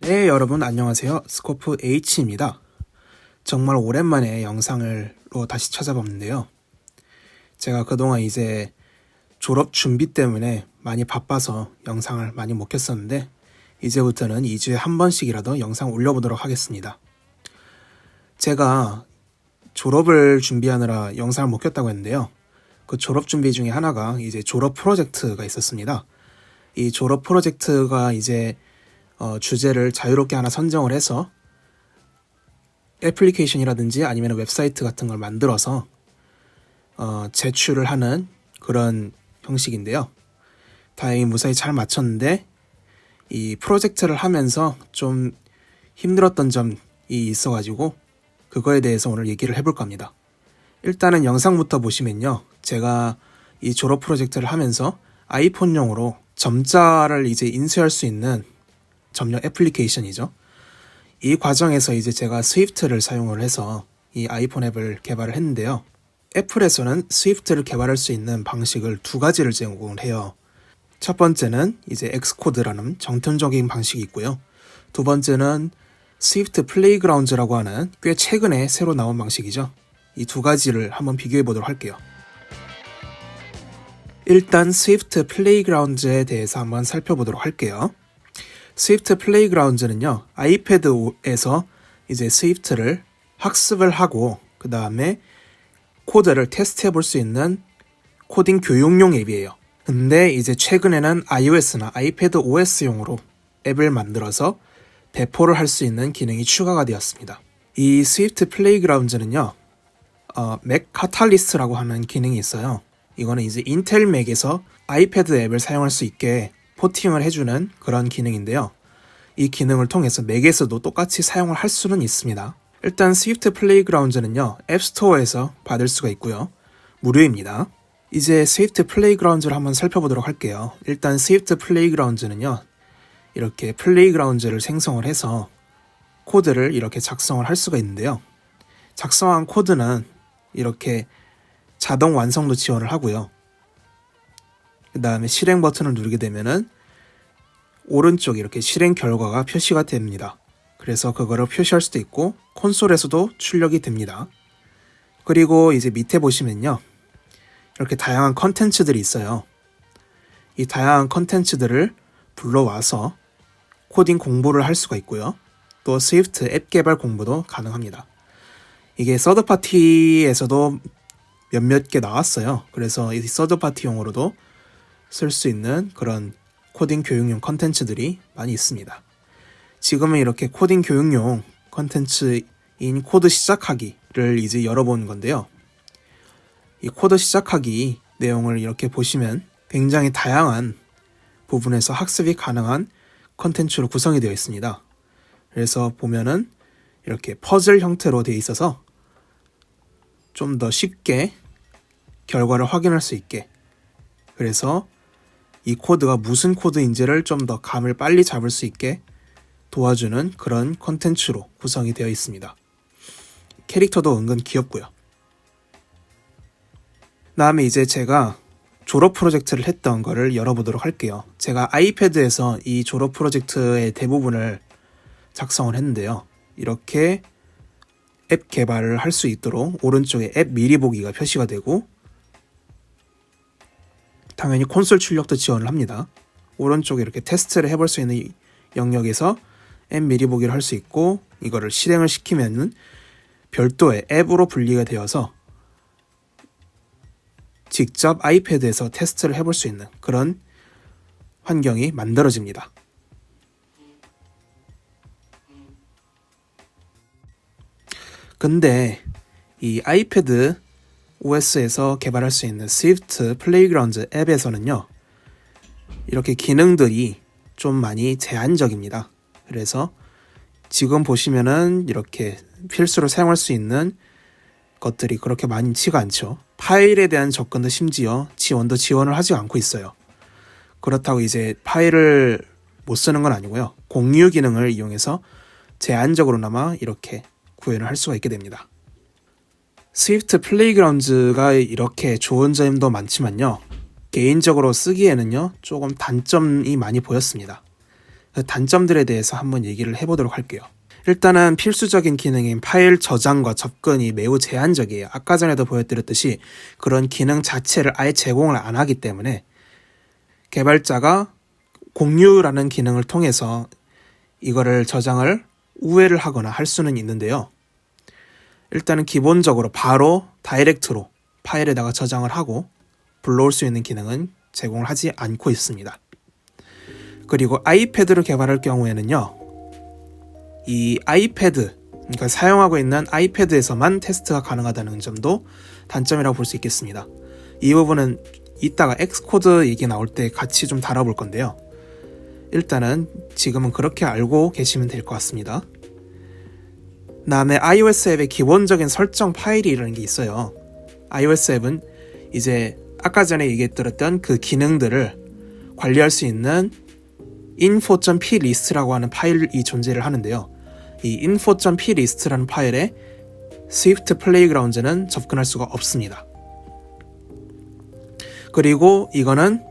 네, 여러분 안녕하세요. 스코프 H입니다. 정말 오랜만에 영상으로 다시 찾아봤는데요. 제가 그동안 이제 졸업 준비 때문에 많이 바빠서 영상을 많이 못 켰었는데 이제부터는 2주에 한 번씩이라도 영상 올려보도록 하겠습니다. 제가 졸업을 준비하느라 영상을 못 켰다고 했는데요. 그 졸업 준비 중에 하나가 이제 졸업 프로젝트가 있었습니다. 이 졸업 프로젝트가 이제 주제를 자유롭게 하나 선정을 해서 애플리케이션이라든지 아니면 웹사이트 같은 걸 만들어서 제출을 하는 그런 형식인데요. 다행히 무사히 잘 마쳤는데 이 프로젝트를 하면서 좀 힘들었던 점이 있어가지고 그거에 대해서 오늘 얘기를 해볼 겁니다. 일단은 영상부터 보시면요. 제가 이 졸업 프로젝트를 하면서 아이폰용으로 점자를 이제 인쇄할 수 있는 점령 애플리케이션이죠. 이 과정에서 이제 제가 스위프트를 사용을 해서 이 아이폰 앱을 개발을 했는데요. 애플에서는 스위프트를 개발할 수 있는 방식을 두 가지를 제공을 해요. 첫 번째는 이제 엑스코드라는 정통적인 방식이 있고요. 두 번째는 스위프트 플레이그라운드라고 하는 꽤 최근에 새로 나온 방식이죠. 이 두 가지를 한번 비교해 보도록 할게요. 일단 스위프트 플레이그라운드에 대해서 한번 살펴보도록 할게요. 스위프트 플레이그라운드는요, 아이패드에서 이제 스위프트를 학습을 하고 그 다음에 코드를 테스트해 볼 수 있는 코딩 교육용 앱이에요. 근데 이제 최근에는 iOS나 아이패드 OS용으로 앱을 만들어서 배포를 할 수 있는 기능이 추가가 되었습니다. 이 스위프트 플레이그라운드는요, 맥 카탈리스트라고 하는 기능이 있어요. 이거는 이제 인텔 맥에서 아이패드 앱을 사용할 수 있게 포팅을 해주는 그런 기능인데요. 이 기능을 통해서 맥에서도 똑같이 사용을 할 수는 있습니다. 일단 스위프트 플레이그라운드는요, 앱스토어에서 받을 수가 있고요. 무료입니다. 이제 스위프트 플레이그라운드를 한번 살펴보도록 할게요. 일단 스위프트 플레이그라운드는요, 이렇게 플레이그라운드를 생성을 해서 코드를 이렇게 작성을 할 수가 있는데요. 작성한 코드는 이렇게 자동 완성도 지원을 하고요. 그 다음에 실행 버튼을 누르게 되면은 오른쪽에 이렇게 실행 결과가 표시가 됩니다. 그래서 그거를 표시할 수도 있고 콘솔에서도 출력이 됩니다. 그리고 이제 밑에 보시면요, 이렇게 다양한 컨텐츠들이 있어요. 이 다양한 컨텐츠들을 불러와서 코딩 공부를 할 수가 있고요. 또 스위프트 앱 개발 공부도 가능합니다. 이게 서드파티에서도 몇몇 개 나왔어요. 그래서 이 서드파티용으로도 쓸 수 있는 그런 코딩 교육용 컨텐츠들이 많이 있습니다. 지금은 이렇게 코딩 교육용 컨텐츠인 코드 시작하기를 이제 열어본 건데요. 이 코드 시작하기 내용을 이렇게 보시면 굉장히 다양한 부분에서 학습이 가능한 컨텐츠로 구성이 되어 있습니다. 그래서 보면은 이렇게 퍼즐 형태로 되어 있어서 좀 더 쉽게 결과를 확인할 수 있게, 그래서 이 코드가 무슨 코드인지를 좀 더 감을 빨리 잡을 수 있게 도와주는 그런 컨텐츠로 구성이 되어 있습니다. 캐릭터도 은근 귀엽고요. 다음에 이제 제가 졸업 프로젝트를 했던 거를 열어보도록 할게요. 제가 아이패드에서 이 졸업 프로젝트의 대부분을 작성을 했는데요. 이렇게 앱 개발을 할 수 있도록 오른쪽에 앱 미리 보기가 표시가 되고 당연히 콘솔 출력도 지원을 합니다. 오른쪽에 이렇게 테스트를 해볼 수 있는 영역에서 앱 미리 보기를 할 수 있고 이거를 실행을 시키면은 별도의 앱으로 분리가 되어서 직접 아이패드에서 테스트를 해볼 수 있는 그런 환경이 만들어집니다. 근데 이 아이패드 OS에서 개발할 수 있는 스위프트 플레이그라운드 앱에서는요, 이렇게 기능들이 좀 많이 제한적입니다. 그래서 지금 보시면은 이렇게 필수로 사용할 수 있는 것들이 그렇게 많지가 않죠. 파일에 대한 접근도 심지어 지원을 하지 않고 있어요. 그렇다고 이제 파일을 못 쓰는 건 아니고요. 공유 기능을 이용해서 제한적으로나마 이렇게 구현을 할 수가 있게 됩니다. 스위프트 플레이그라운드가 이렇게 좋은 점도 많지만요, 개인적으로 쓰기에는요 조금 단점이 많이 보였습니다. 그 단점들에 대해서 한번 얘기를 해보도록 할게요. 일단은 필수적인 기능인 파일 저장과 접근이 매우 제한적이에요. 아까 전에도 보여드렸듯이 그런 기능 자체를 아예 제공을 안 하기 때문에 개발자가 공유라는 기능을 통해서 이거를 저장을 우회를 하거나 할 수는 있는데요. 일단은 기본적으로 바로 다이렉트로 파일에다가 저장을 하고 불러올 수 있는 기능은 제공을 하지 않고 있습니다. 그리고 아이패드를 개발할 경우에는요, 이 아이패드, 그러니까 사용하고 있는 아이패드에서만 테스트가 가능하다는 점도 단점이라고 볼 수 있겠습니다. 이 부분은 이따가 엑스코드 얘기 나올 때 같이 좀 다뤄볼 건데요. 일단은 지금은 그렇게 알고 계시면 될 것 같습니다. 다음에 iOS 앱의 기본적인 설정 파일이라는 게 있어요. iOS 앱은 이제 아까 전에 얘기했던 그 기능들을 관리할 수 있는 info.plist라고 하는 파일이 존재를 하는데요. 이 info.plist라는 파일에 Swift Playgrounds는 접근할 수가 없습니다. 그리고 이거는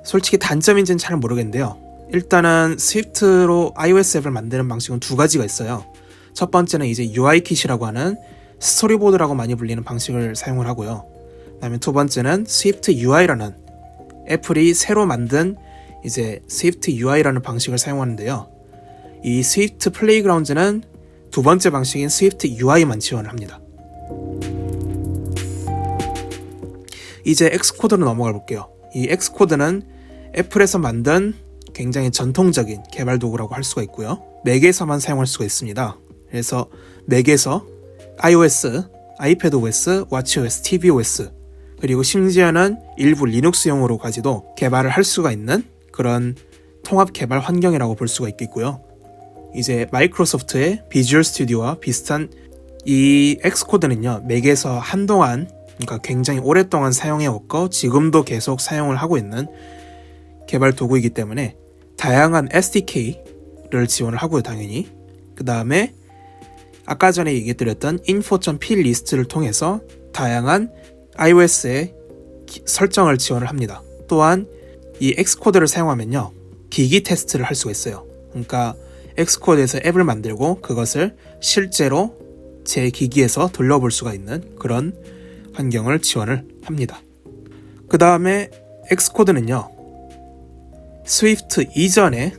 솔직히 단점인지는 잘 모르겠는데요. 일단은 스위프트로 iOS 앱을 만드는 방식은 두 가지가 있어요. 첫 번째는 이제 UIKit이라고 하는 스토리보드라고 많이 불리는 방식을 사용을 하고요. 그다음에 두 번째는 스위프트 UI라는 애플이 새로 만든 이제 스위프트 UI라는 방식을 사용하는데요. 이 스위프트 플레이그라운드는 두 번째 방식인 스위프트 UI만 지원을 합니다. 이제 엑스코드로 넘어가 볼게요. 이 엑스코드는 애플에서 만든 굉장히 전통적인 개발 도구라고 할 수가 있고요. 맥에서만 사용할 수가 있습니다. 그래서 맥에서 iOS, iPadOS, watchOS, tvOS 그리고 심지어는 일부 리눅스용으로까지도 개발을 할 수가 있는 그런 통합 개발 환경이라고 볼 수가 있겠고요. 이제 마이크로소프트의 비주얼 스튜디오와 비슷한 이 엑스코드는요, 맥에서 한동안, 그러니까 굉장히 오랫동안 사용해왔고 지금도 계속 사용을 하고 있는 개발 도구이기 때문에 다양한 SDK를 지원을 하고요, 당연히. 그 다음에 아까 전에 얘기드렸던 info.plist를 통해서 다양한 iOS의 설정을 지원을 합니다. 또한 이 엑스코드를 사용하면요, 기기 테스트를 할 수가 있어요. 그러니까 엑스코드에서 앱을 만들고 그것을 실제로 제 기기에서 돌려볼 수가 있는 그런 환경을 지원을 합니다. 그 다음에 엑스코드는요, 스위프트 이전에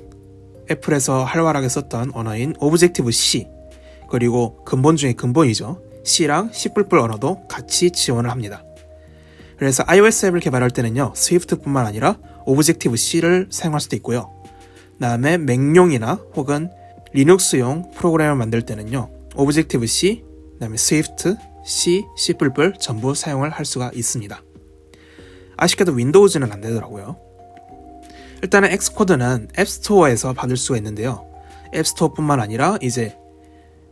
애플에서 활발하게 썼던 언어인 오브젝티브-C, 그리고 근본 중에 근본이죠, C랑 C++ 언어도 같이 지원을 합니다. 그래서 iOS 앱을 개발할 때는요, 스위프트뿐만 아니라 오브젝티브-C를 사용할 수도 있고요. 그 다음에 맥용이나 혹은 리눅스용 프로그램을 만들 때는요, 오브젝티브-C, 그 다음에 스위프트, C, C++ 전부 사용을 할 수가 있습니다. 아쉽게도 윈도우즈는 안 되더라고요. 일단은 엑스코드는 앱스토어에서 받을 수가 있는데요. 앱스토어뿐만 아니라 이제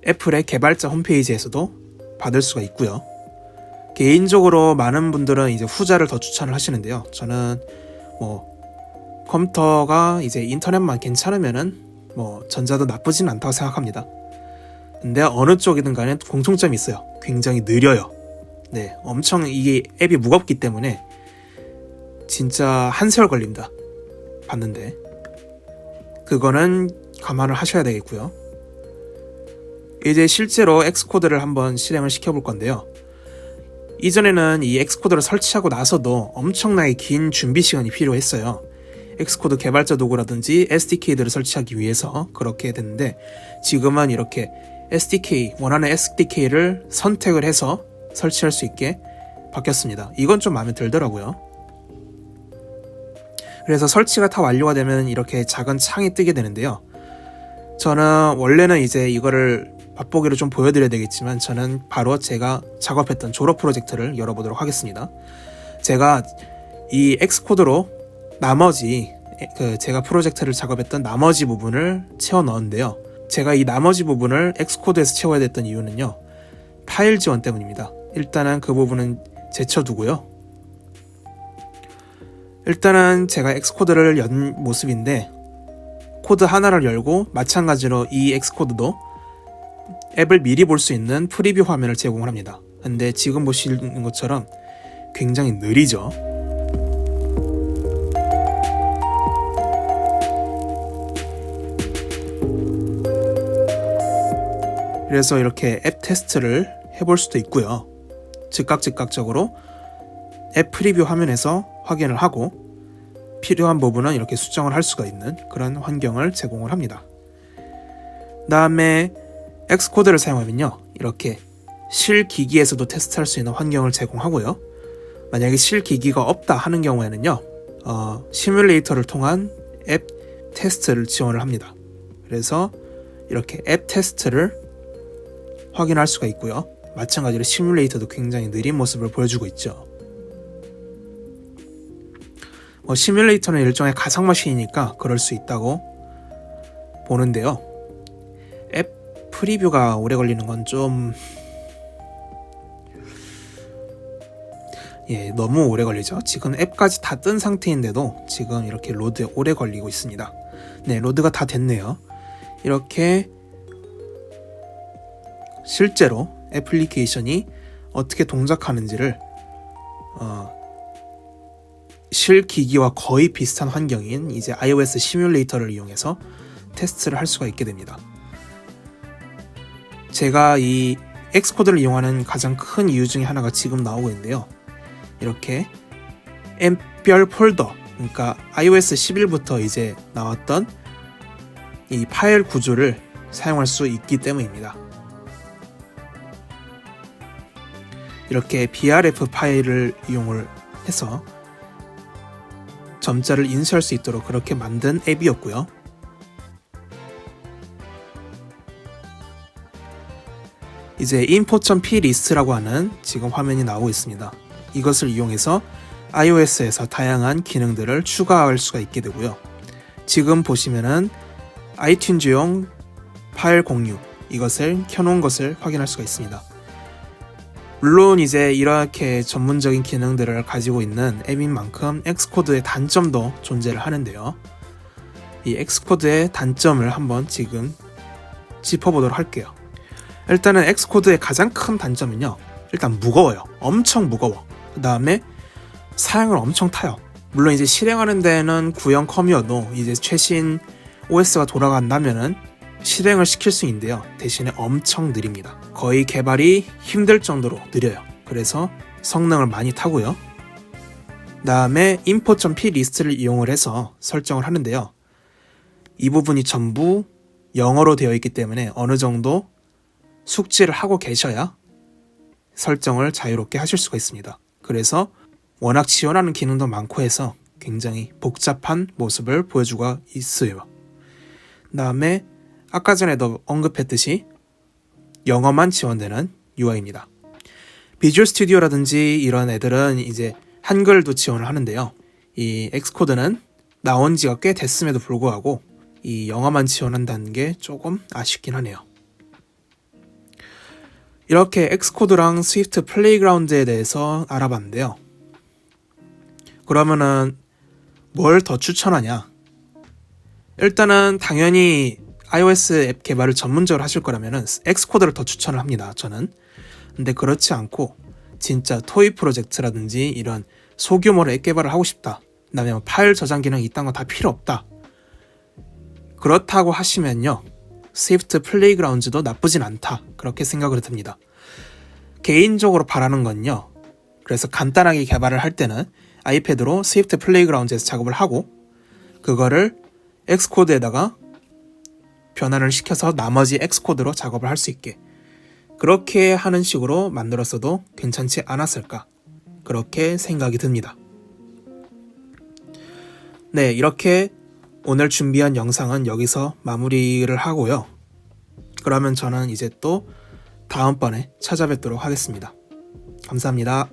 애플의 개발자 홈페이지에서도 받을 수가 있고요. 개인적으로 많은 분들은 이제 후자를 더 추천을 하시는데요. 저는 컴퓨터가 이제 인터넷만 괜찮으면은 전자도 나쁘진 않다고 생각합니다. 근데 어느 쪽이든 간에 공통점이 있어요. 굉장히 느려요. 네, 엄청 이게 앱이 무겁기 때문에 진짜 한 세월 걸립니다. 봤는데 그거는 감안을 하셔야 되겠고요. 이제 실제로 엑스코드를 한번 실행을 시켜볼 건데요. 이전에는 이 엑스코드를 설치하고 나서도 엄청나게 긴 준비 시간이 필요했어요. 엑스코드 개발자 도구라든지 SDK들을 설치하기 위해서 그렇게 됐는데, 지금은 이렇게 SDK, 원하는 SDK를 선택을 해서 설치할 수 있게 바뀌었습니다. 이건 좀 마음에 들더라고요. 그래서 설치가 다 완료가 되면 이렇게 작은 창이 뜨게 되는데요. 저는 원래는 이제 이거를 맛보기로 좀 보여드려야 되겠지만, 저는 바로 제가 작업했던 졸업 프로젝트를 열어보도록 하겠습니다. 제가 이 엑스코드로 나머지 제가 프로젝트를 작업했던 나머지 부분을 채워 넣었는데요. 제가 이 나머지 부분을 엑스코드에서 채워야 됐던 이유는요, 파일 지원 때문입니다. 일단은 그 부분은 제쳐두고요. 일단은 제가 엑스코드를 연 모습인데, 코드 하나를 열고 마찬가지로 이 엑스코드도 앱을 미리 볼 수 있는 프리뷰 화면을 제공을 합니다. 근데 지금 보시는 것처럼 굉장히 느리죠. 그래서 이렇게 앱 테스트를 해볼 수도 있고요. 즉각적으로 앱 프리뷰 화면에서 확인을 하고 필요한 부분은 이렇게 수정을 할 수가 있는 그런 환경을 제공을 합니다. 다음에 엑스코드를 사용하면요, 이렇게 실기기에서도 테스트할 수 있는 환경을 제공하고요. 만약에 실기기가 없다 하는 경우에는요, 시뮬레이터를 통한 앱 테스트를 지원을 합니다. 그래서 이렇게 앱 테스트를 확인할 수가 있고요. 마찬가지로 시뮬레이터도 굉장히 느린 모습을 보여주고 있죠. 시뮬레이터는 일종의 가상머신이니까 그럴 수 있다고 보는데요. 앱 프리뷰가 오래 걸리는 건 좀 너무 오래 걸리죠. 지금 앱까지 다 뜬 상태인데도 지금 이렇게 로드에 오래 걸리고 있습니다. 네, 로드가 다 됐네요. 이렇게 실제로 애플리케이션이 어떻게 동작하는지를 실기기와 거의 비슷한 환경인 이제 iOS 시뮬레이터를 이용해서 테스트를 할 수가 있게 됩니다. 제가 이 엑스코드를 이용하는 가장 큰 이유 중에 하나가 지금 나오고 있는데요. 이렇게 앱별 폴더, 그러니까 iOS 11부터 이제 나왔던 이 파일 구조를 사용할 수 있기 때문입니다. 이렇게 BRF 파일을 이용을 해서 점자를 인쇄할 수 있도록 그렇게 만든 앱이었고요. 이제 info.plist라고 하는 지금 화면이 나오고 있습니다. 이것을 이용해서 iOS에서 다양한 기능들을 추가할 수가 있게 되고요. 지금 보시면은 아이튠즈용 파일 공유, 이것을 켜놓은 것을 확인할 수가 있습니다. 물론 이제 이렇게 전문적인 기능들을 가지고 있는 앱인 만큼 엑스코드의 단점도 존재를 하는데요. 이 엑스코드의 단점을 한번 지금 짚어보도록 할게요. 일단은 엑스코드의 가장 큰 단점은요, 일단 무거워요. 엄청 무거워. 그 다음에 사양을 엄청 타요. 물론 이제 실행하는 데는 구형 컴이어도 이제 최신 OS가 돌아간다면은 실행을 시킬 수 있는데요. 대신에 엄청 느립니다. 거의 개발이 힘들 정도로 느려요. 그래서 성능을 많이 타고요. 다음에 info.plist를 이용을 해서 설정을 하는데요. 이 부분이 전부 영어로 되어 있기 때문에 어느 정도 숙지를 하고 계셔야 설정을 자유롭게 하실 수가 있습니다. 그래서 워낙 지원하는 기능도 많고 해서 굉장히 복잡한 모습을 보여주고 있어요. 다음에 아까 전에도 언급했듯이 영어만 지원되는 UI입니다. 비주얼 스튜디오라든지 이런 애들은 이제 한글도 지원을 하는데요. 이 엑스코드는 나온 지가 꽤 됐음에도 불구하고 이 영어만 지원한다는 게 조금 아쉽긴 하네요. 이렇게 엑스코드랑 스위프트 플레이그라운드에 대해서 알아봤는데요. 그러면은 뭘 더 추천하냐? 일단은 당연히 iOS 앱 개발을 전문적으로 하실 거라면은 엑스코드를 더 추천을 합니다. 저는. 근데 그렇지 않고 진짜 토이 프로젝트라든지 이런 소규모로 앱 개발을 하고 싶다. 그다음에 파일 저장 기능 이딴 거 다 필요 없다. 그렇다고 하시면요, 스위프트 플레이그라운드도 나쁘진 않다. 그렇게 생각을 듭니다. 개인적으로 바라는 건요, 그래서 간단하게 개발을 할 때는 아이패드로 스위프트 플레이그라운드에서 작업을 하고 그거를 엑스코드에다가 변환을 시켜서 나머지 엑스코드로 작업을 할 수 있게 그렇게 하는 식으로 만들었어도 괜찮지 않았을까, 그렇게 생각이 듭니다. 네, 이렇게 오늘 준비한 영상은 여기서 마무리를 하고요. 그러면 저는 이제 또 다음번에 찾아뵙도록 하겠습니다. 감사합니다.